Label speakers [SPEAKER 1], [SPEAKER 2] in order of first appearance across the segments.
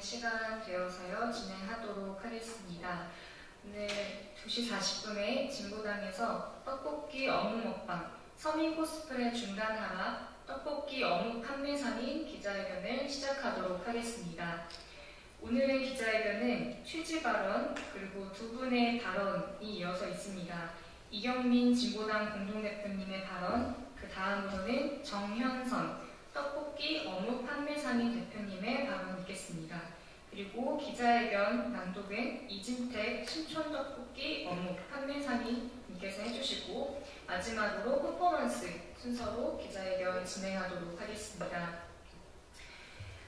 [SPEAKER 1] 시간 되어서요 진행하도록 하겠습니다. 오늘 2시 40분에 진보당에서 떡볶이 어묵 먹방, 서민 코스프레 중단 하락, 떡볶이 어묵 판매 상인 기자회견을 시작하도록 하겠습니다. 오늘의 기자회견은 취지 발언 그리고 두 분의 발언이 이어서 있습니다. 이경민 진보당 공동대표님의 발언, 그 다음으로는 정현선 떡볶이 어묵 판매 상인 대표님의 발언을 듣겠습니다. 그리고 기자회견 낭독은 이진택 신촌떡볶이 어묵 판매 상인님께서 해주시고 마지막으로 퍼포먼스 순서로 기자회견 진행하도록 하겠습니다.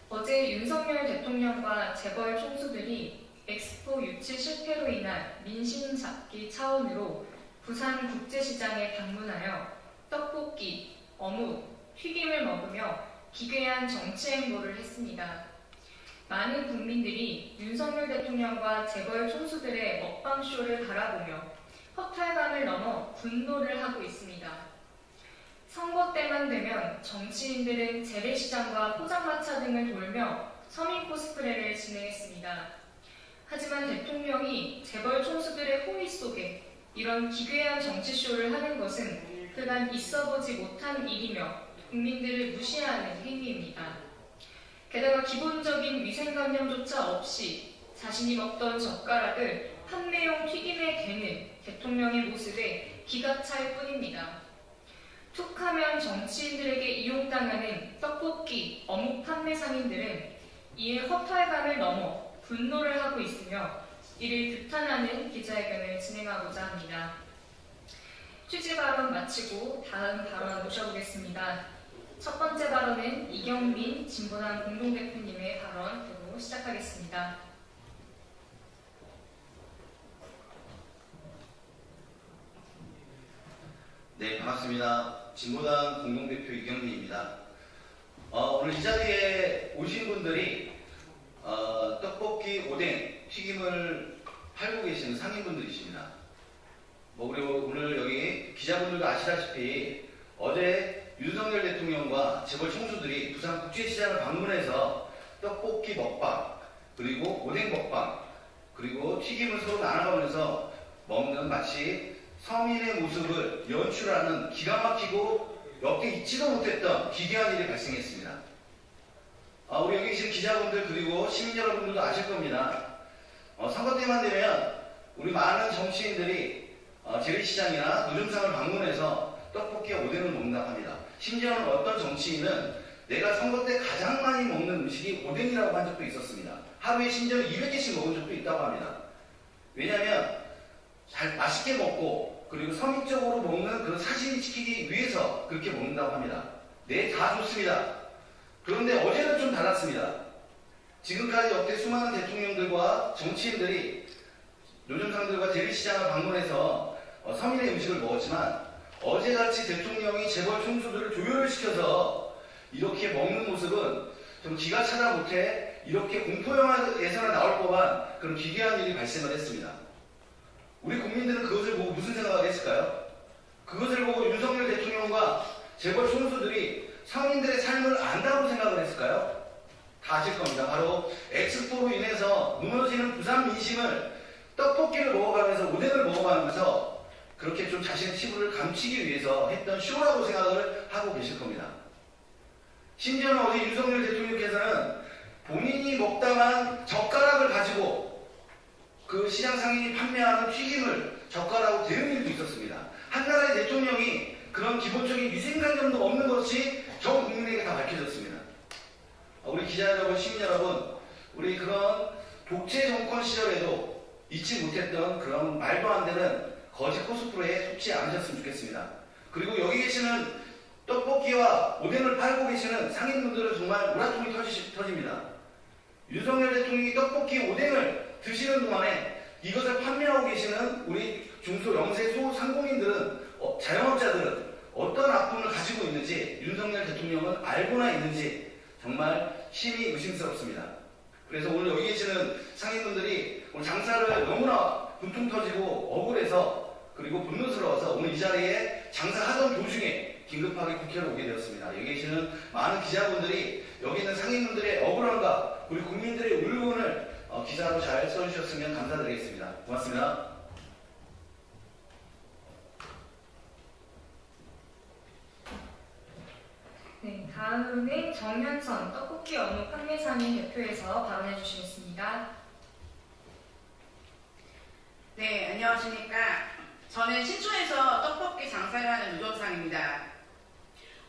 [SPEAKER 1] 어제 윤석열 대통령과 재벌 총수들이 엑스포 유치 실패로 인한 민심 잡기 차원으로 부산 국제시장에 방문하여 떡볶이, 어묵, 튀김을 먹으며 기괴한 정치 행보를 했습니다. 많은 국민들이 윤석열 대통령과 재벌 총수들의 먹방쇼를 바라보며 허탈감을 넘어 분노를 하고 있습니다. 선거 때만 되면 정치인들은 재래시장과 포장마차 등을 돌며 서민 코스프레를 진행했습니다. 하지만 대통령이 재벌 총수들의 호의 속에 이런 기괴한 정치쇼를 하는 것은 그간 있어보지 못한 일이며 국민들을 무시하는 행위입니다. 게다가 기본적인 위생관념조차 없이 자신이 먹던 젓가락을 판매용 튀김에 대는 대통령의 모습에 기가 찰 뿐입니다. 툭하면 정치인들에게 이용당하는 떡볶이, 어묵 판매 상인들은 이에 허탈감을 넘어 분노를 하고 있으며 이를 규탄하는 기자회견을 진행하고자 합니다. 취지 발언 마치고 다음 발언 모셔보겠습니다. 첫 번째 발언은 이경민 진보당 공동대표님의 발언으로 시작하겠습니다.
[SPEAKER 2] 네, 반갑습니다. 진보당 공동대표 이경민입니다. 오늘 이 자리에 오신 분들이 떡볶이, 오뎅, 튀김을 팔고 계시는 상인분들이십니다. 그리고 오늘 여기 기자분들도 아시다시피 어제 윤석열 대통령과 재벌 총수들이 부산 국제시장을 방문해서 떡볶이 먹방, 그리고 오뎅 먹방, 그리고 튀김을 서로 나눠가면서 먹는 마치 서민의 모습을 연출하는 기가 막히고 역대 있지도 못했던 기괴한 일이 발생했습니다. 우리 여기 계신 기자분들 그리고 시민 여러분들도 아실 겁니다. 선거 때만 되면 우리 많은 정치인들이 재래시장이나 노점상을 방문해서 떡볶이와 오뎅을 먹는다고 합니다. 심지어는 어떤 정치인은 내가 선거 때 가장 많이 먹는 음식이 오뎅이라고 한 적도 있었습니다. 하루에 심지어는 200개씩 먹은 적도 있다고 합니다. 왜냐하면 잘 맛있게 먹고 그리고 서민적으로 먹는 그런 사진을 지키기 위해서 그렇게 먹는다고 합니다. 네, 다 좋습니다. 그런데 어제는 좀 달랐습니다. 지금까지 역대 수많은 대통령들과 정치인들이 노점상들과 재래시장을 방문해서 서민의 음식을 먹었지만 어제같이 대통령이 재벌 총수들을 조율을 시켜서 이렇게 먹는 모습은 좀 기가 차다 못해 이렇게 공포영화에서나 나올 법한 그런 기괴한 일이 발생을 했습니다. 우리 국민들은 그것을 보고 무슨 생각을 했을까요? 그것을 보고 윤석열 대통령과 재벌 총수들이 서민들의 삶을 안다고 생각을 했을까요? 다 아실 겁니다. 바로 엑스포로 인해서 무너지는 부산 민심을 떡볶이를 먹어가면서 오뎅을 먹어가면서 그렇게 좀 자신의 치부를 감추기 위해서 했던 쇼라고 생각을 하고 계실 겁니다. 심지어는 어제 윤석열 대통령께서는 본인이 먹다만 젓가락을 가지고 그 시장 상인이 판매하는 튀김을 젓가락으로 대는 일도 있었습니다. 한 나라의 대통령이 그런 기본적인 위생관념도 없는 것이 전 국민에게 다 밝혀졌습니다. 우리 기자 여러분, 시민 여러분, 우리 그런 독재 정권 시절에도 잊지 못했던 그런 말도 안 되는 거짓 코스프레에 속지 않으셨으면 좋겠습니다. 그리고 여기 계시는 떡볶이와 오뎅을 팔고 계시는 상인분들은 정말 우라통이 터집니다. 윤석열 대통령이 떡볶이, 오뎅을 드시는 동안에 이것을 판매하고 계시는 우리 중소, 영세, 소, 상공인들은, 자영업자들은 어떤 아픔을 가지고 있는지 윤석열 대통령은 알고나 있는지 정말 심히 의심스럽습니다. 그래서 오늘 여기 계시는 상인분들이 오늘 장사를 너무나 분통 터지고 억울해서 그리고 분노스러워서 오늘 이 자리에 장사하던 도중에 긴급하게 국회로 오게 되었습니다. 여기 계시는 많은 기자분들이 여기 있는 상인분들의 억울함과 우리 국민들의 울분을 기사로 잘 써주셨으면 감사드리겠습니다. 고맙습니다.
[SPEAKER 1] 네, 다음은 정현선 떡볶이 어묵 판매상인 대표에서 발언해 주시겠습니다.
[SPEAKER 3] 네, 안녕하십니까. 저는 신촌에서 떡볶이 장사를 하는 노정상입니다.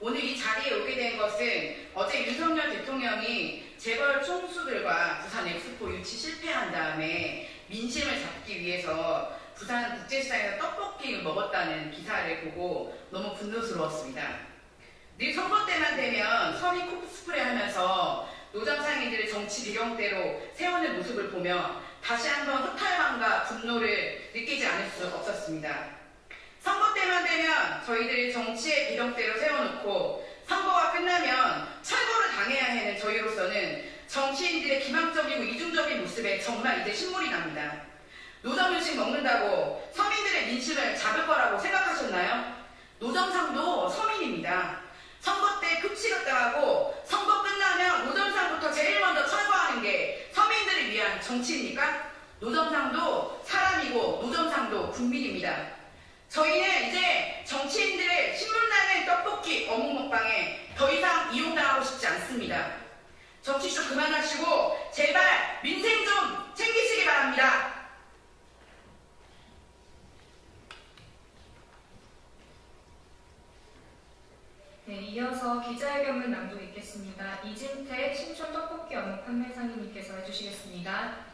[SPEAKER 3] 오늘 이 자리에 오게 된 것은 어제 윤석열 대통령이 재벌 총수들과 부산 엑스포 유치 실패한 다음에 민심을 잡기 위해서 부산 국제시장에서 떡볶이를 먹었다는 기사를 보고 너무 분노스러웠습니다. 늘 선거 때만 되면 서민 코스프레 하면서 노정상인들의 정치 비경대로 세우는 모습을 보며 다시 한번 허탈감과 분노를 느끼지 않을 수 없었습니다. 선거 때만 되면 저희들이 정치의 비경대로 세워놓고 선거가 끝나면 철거를 당해야 하는 저희로서는 정치인들의 기망적이고 이중적인 모습에 정말 이제 신물이 납니다. 노정유식 먹는다고 서민들의 민심을 잡을 거라고 생각하셨나요? 노정상도 서민입니다. 선거 때 급식었다고 선거 끝나면 노정상부터 제일 먼저 철거하는 게 서민들을 위한 정치입니까? 노정상도 사람이고 노정상도 국민입니다. 저희는 이제 정치인들의 신문나는 떡볶이 어묵 먹방에 더 이상 이용당하고 싶지 않습니다. 정치쇼 그만하시고 제발 민생 좀 챙기시기 바랍니다.
[SPEAKER 1] 네, 이어서 기자회견문 낭독 있겠습니다. 이진태 신촌 떡볶이 어묵 판매상인님께서 해주시겠습니다.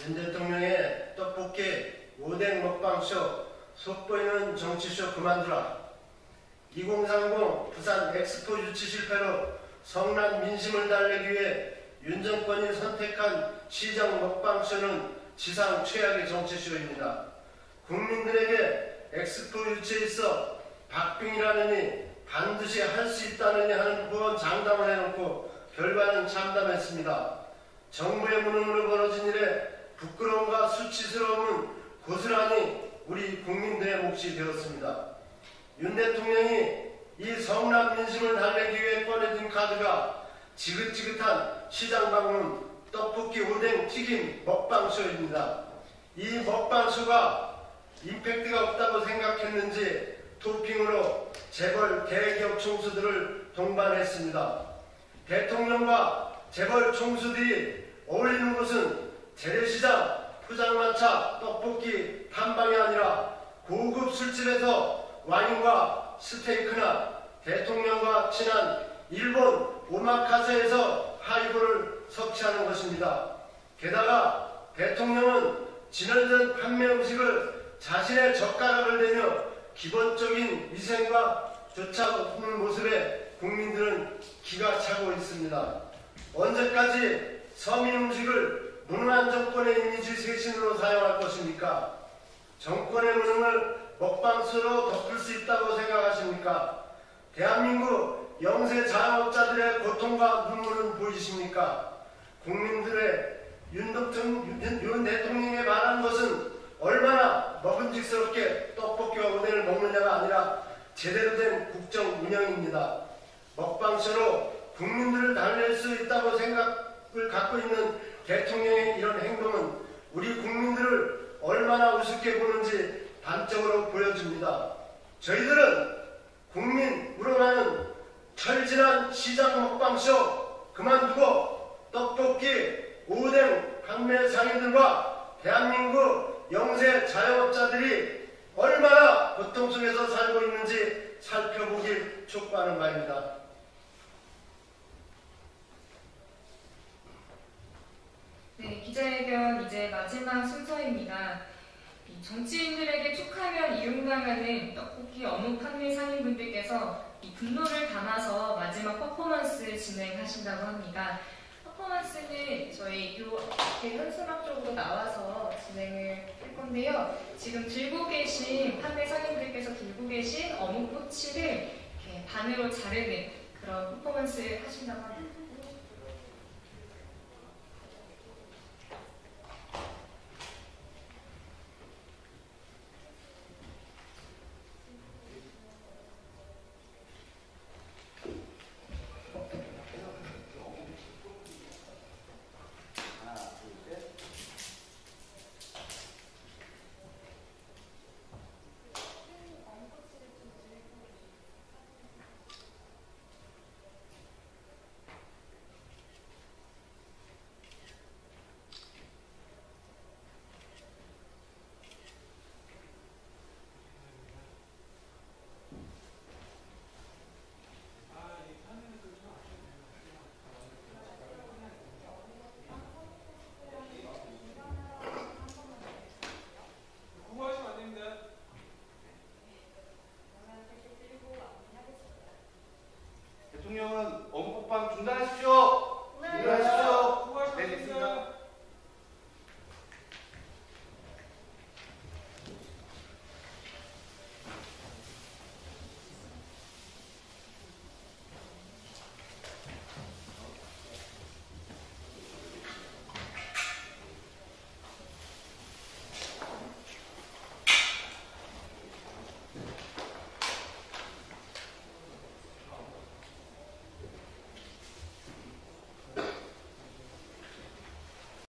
[SPEAKER 4] 윤 대통령의 떡볶이 오뎅 먹방쇼 속보이는 정치쇼 그만두라. 2030 부산 엑스포 유치 실패로 성남 민심을 달래기 위해 윤 정권이 선택한 시장 먹방쇼는 지상 최악의 정치쇼입니다. 국민들에게 엑스포 유치에 있어 박빙이라느니 반드시 할 수 있다느니 하는 후원 장담을 해놓고 결과는 참담했습니다. 정부의 무능으로 벌어진 일에 부끄러움과 수치스러움은 고스란히 우리 국민들의 몫이 되었습니다. 윤 대통령이 이 성남 민심을 달래기 위해 꺼내든 카드가 지긋지긋한 시장 방문 떡볶이 오뎅 튀김 먹방쇼입니다. 이 먹방쇼가 임팩트가 없다고 생각했는지 토핑으로 재벌 대기업 총수들을 동반했습니다. 대통령과 재벌 총수들이 어울리는 곳은 재래시장, 포장마차, 떡볶이 탐방이 아니라 고급 술집에서 와인과 스테이크나 대통령과 친한 일본 오마카세에서 하이볼을 섭취하는 것입니다. 게다가 대통령은 진열된 판매 음식을 자신의 젓가락을 대며 기본적인 위생과 조차 없는 모습에 국민들은 기가 차고 있습니다. 언제까지 서민 음식을 무능한 정권의 이미지 쇄신으로 사용할 것입니까? 정권의 무능을 먹방수로 덮을 수 있다고 생각하십니까? 대한민국 영세 자영업자들의 고통과 눈물은 보이십니까? 국민들의 윤 대통령에 말한 것은 얼마나 먹음직스럽게 떡볶이와 오뎅을 먹느냐가 아니라 제대로 된 국정 운영입니다. 먹방쇼로 국민들을 달랠 수 있다고 생각을 갖고 있는 대통령의 이런 행동은 우리 국민들을 얼마나 우습게 보는지 단적으로 보여줍니다. 저희들은 국민 우러나는 철진한 시장 먹방쇼 그만두고 떡볶이, 오뎅 판매 상인들과 대한민국 영세 자영업자들이 얼마나 고통 속에서 살고 있는지 살펴보길 촉구하는 바입니다.
[SPEAKER 1] 네, 기자회견 이제 마지막 순서입니다. 정치인들에게 툭하면 이용당하는 떡볶이 어묵 판매 상인분들께서 이 분노를 담아서 마지막 퍼포먼스 진행하신다고 합니다. 퍼포먼스는 저희 이렇게 현수막 쪽으로 나와서 진행을 할 건데요. 지금 들고 계신 판매 상인들께서 들고 계신 어묵 꼬치를 이렇게 반으로 자르는 그런 퍼포먼스를 하신다고 합니다.